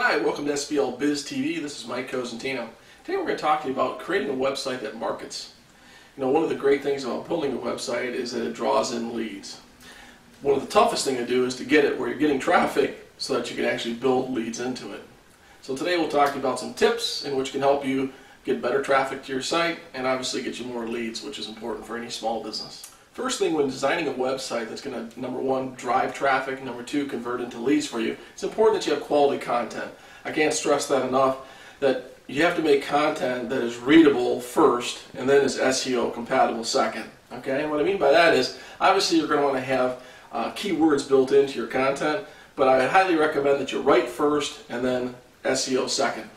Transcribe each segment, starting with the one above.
Hi, welcome to SBL Biz TV. This is Mike Cosentino. Today we're going to talk to you about creating a website that markets. One of the great things about building a website is that it draws in leads. One of the toughest things to do is to get it where you're getting traffic so that you can actually build leads into it. So today we'll talk to you about some tips in which can help you get better traffic to your site and obviously get you more leads, which is important for any small business. First thing, when designing a website that's going to, number one, drive traffic, number two, convert into leads for you, it's important that you have quality content. I can't stress that enough, that you have to make content that is readable first and then is SEO compatible second. Okay, and what I mean by that is, obviously you're going to want to have keywords built into your content, but I highly recommend that you write first and then SEO second.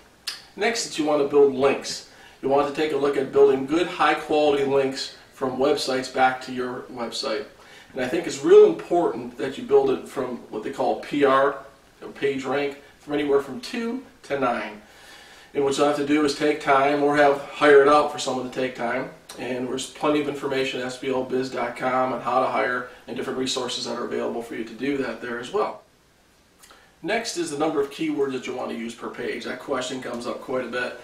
Next, that you want to build links. You want to take a look at building good, high-quality links from websites back to your website. And I think it's real important that you build it from what they call PR, page rank, from anywhere from 2 to 9. And what you'll have to do is take time or hire it out for someone to take time. And there's plenty of information at SBLBiz.com on how to hire and different resources that are available for you to do that there as well. Next is the number of keywords that you want to use per page. That question comes up quite a bit.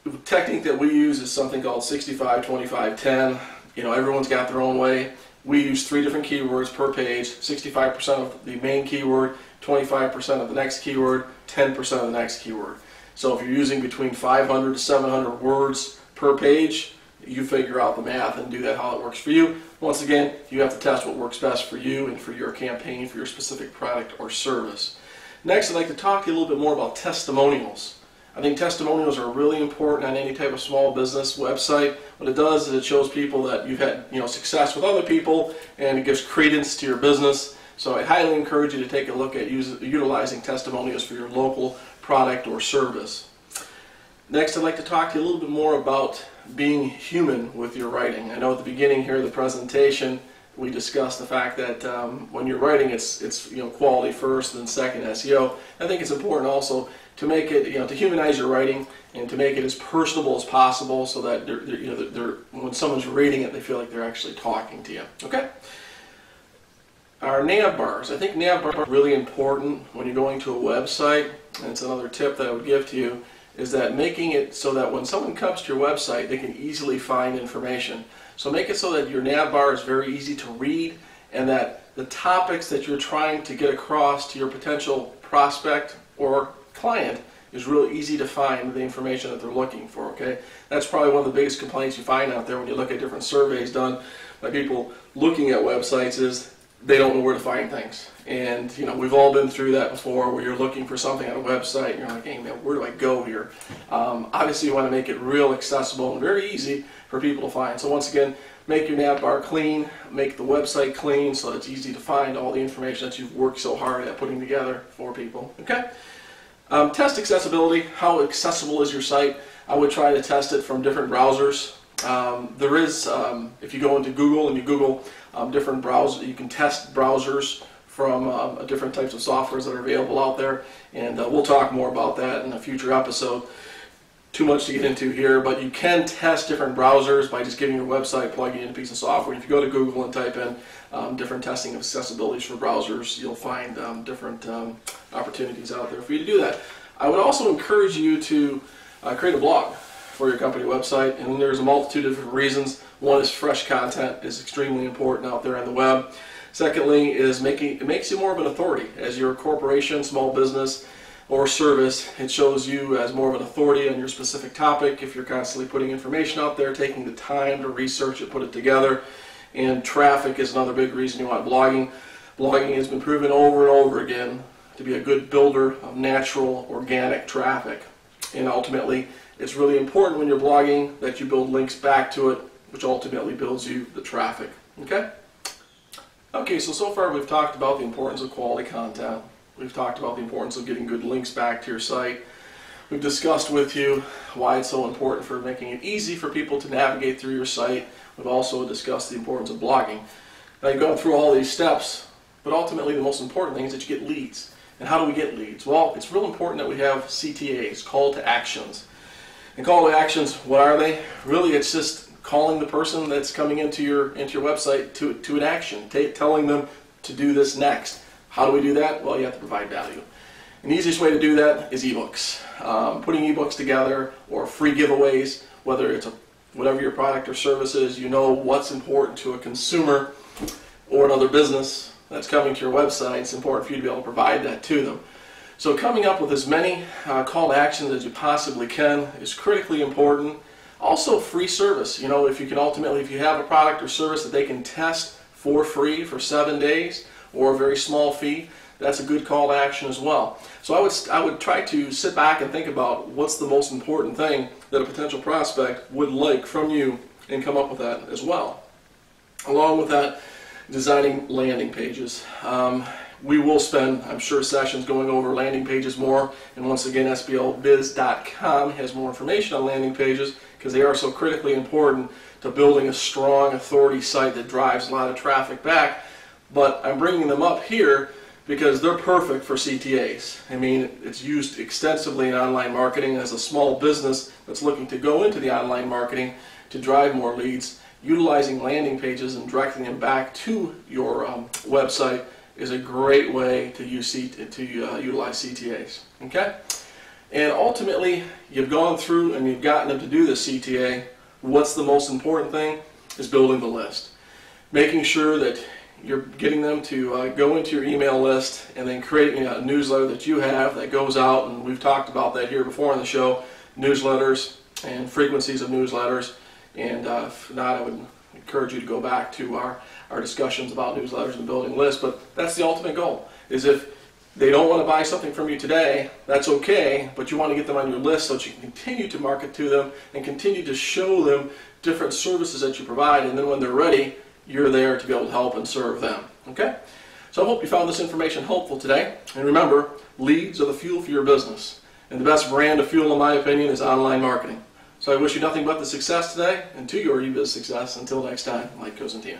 The technique that we use is something called 65, 25, 10. Everyone's got their own way. We use 3 different keywords per page, 65% of the main keyword, 25% of the next keyword, 10% of the next keyword. So if you're using between 500 to 700 words per page, you figure out the math and do that how it works for you. Once again, you have to test what works best for you and for your campaign, for your specific product or service. Next, I'd like to talk to you a little bit more about testimonials. I think testimonials are really important on any type of small business website. What it does is it shows people that you've had success with other people, and it gives credence to your business. So I highly encourage you to take a look at utilizing testimonials for your local product or service. Next, I'd like to talk to you a little bit more about being human with your writing. I know at the beginning here of the presentation we discussed the fact that when you're writing, it's quality first, and then second SEO. I think it's important also to make it, to humanize your writing and to make it as personable as possible, so that when someone's reading it, they feel like they're actually talking to you. Okay. Our nav bars. I think nav bars are really important when you're going to a website, and it's another tip that I would give to you, is that making it so that when someone comes to your website, they can easily find information. So make it so that your nav bar is very easy to read, and that the topics that you're trying to get across to your potential prospect or client is really easy to find the information that they're looking for. Okay, that's probably one of the biggest complaints you find out there when you look at different surveys done by people looking at websites, is they don't know where to find things. And we've all been through that before, where you're looking for something on a website and you're like, hey man, where do I go here? Obviously you want to make it real accessible and very easy for people to find. So once again, make your nav bar clean, make the website clean so it's easy to find all the information that you've worked so hard at putting together for people. Okay. Test accessibility. How accessible is your site? I would try to test it from different browsers. There is, if you go into Google and you Google different browsers, you can test browsers from different types of softwares that are available out there, and we'll talk more about that in a future episode. Too much to get into here, but you can test different browsers by just giving your website, plugging in a piece of software. If you go to Google and type in different testing of accessibilities for browsers, you'll find different opportunities out there for you to do that. I would also encourage you to create a blog for your company website, and there's a multitude of different reasons. One is fresh content is extremely important out there on the web. Secondly is it makes you more of an authority as your corporation, small business, or service. It shows you as more of an authority on your specific topic if you're constantly putting information out there, taking the time to research it, put it together. And traffic is another big reason you want blogging. Blogging has been proven over and over again to be a good builder of natural, organic traffic. And ultimately, it's really important when you're blogging that you build links back to it, which ultimately builds you the traffic. Okay? Okay, so far we've talked about the importance of quality content. We've talked about the importance of getting good links back to your site. We've discussed with you why it's so important for making it easy for people to navigate through your site. We've also discussed the importance of blogging. Now, you've gone through all these steps, but ultimately the most important thing is that you get leads. And how do we get leads? Well, it's real important that we have CTAs, call to actions. And call to actions, what are they? Really, it's just calling the person that's coming into your website to an action, telling them to do this next. How do we do that? Well, you have to provide value. And the easiest way to do that is ebooks. Putting ebooks together or free giveaways, whether it's whatever your product or service is, you know what's important to a consumer or another business that's coming to your website. It's important for you to be able to provide that to them. So coming up with as many call to actions as you possibly can is critically important. Also free service. You know, if you have a product or service that they can test for free for 7 days or a very small fee, that's a good call to action as well. So I would try to sit back and think about what's the most important thing that a potential prospect would like from you and come up with that as well. Along with that, designing landing pages. We will spend, I'm sure, sessions going over landing pages more, and once again SBLbiz.com has more information on landing pages because they are so critically important to building a strong authority site that drives a lot of traffic back. But I'm bringing them up here because they're perfect for CTAs. I mean, it's used extensively in online marketing. As a small business that's looking to go into the online marketing to drive more leads, utilizing landing pages and directing them back to your website is a great way to utilize CTAs. Okay? And ultimately, you've gone through and you've gotten them to do the CTA. What's the most important thing is building the list. Making sure that you're getting them to go into your email list and then creating a newsletter that you have that goes out, and we've talked about that here before on the show, newsletters and frequencies of newsletters. And if not, I would encourage you to go back to our discussions about newsletters and building lists. But that's the ultimate goal, is if they don't want to buy something from you today, that's okay, but you want to get them on your list so that you can continue to market to them and continue to show them different services that you provide, and then when they're ready, you're there to be able to help and serve them. Okay? So I hope you found this information helpful today. And remember, leads are the fuel for your business. And the best brand of fuel, in my opinion, is online marketing. So I wish you nothing but the success today, and to your e-biz success. Until next time, Mike Cosentino.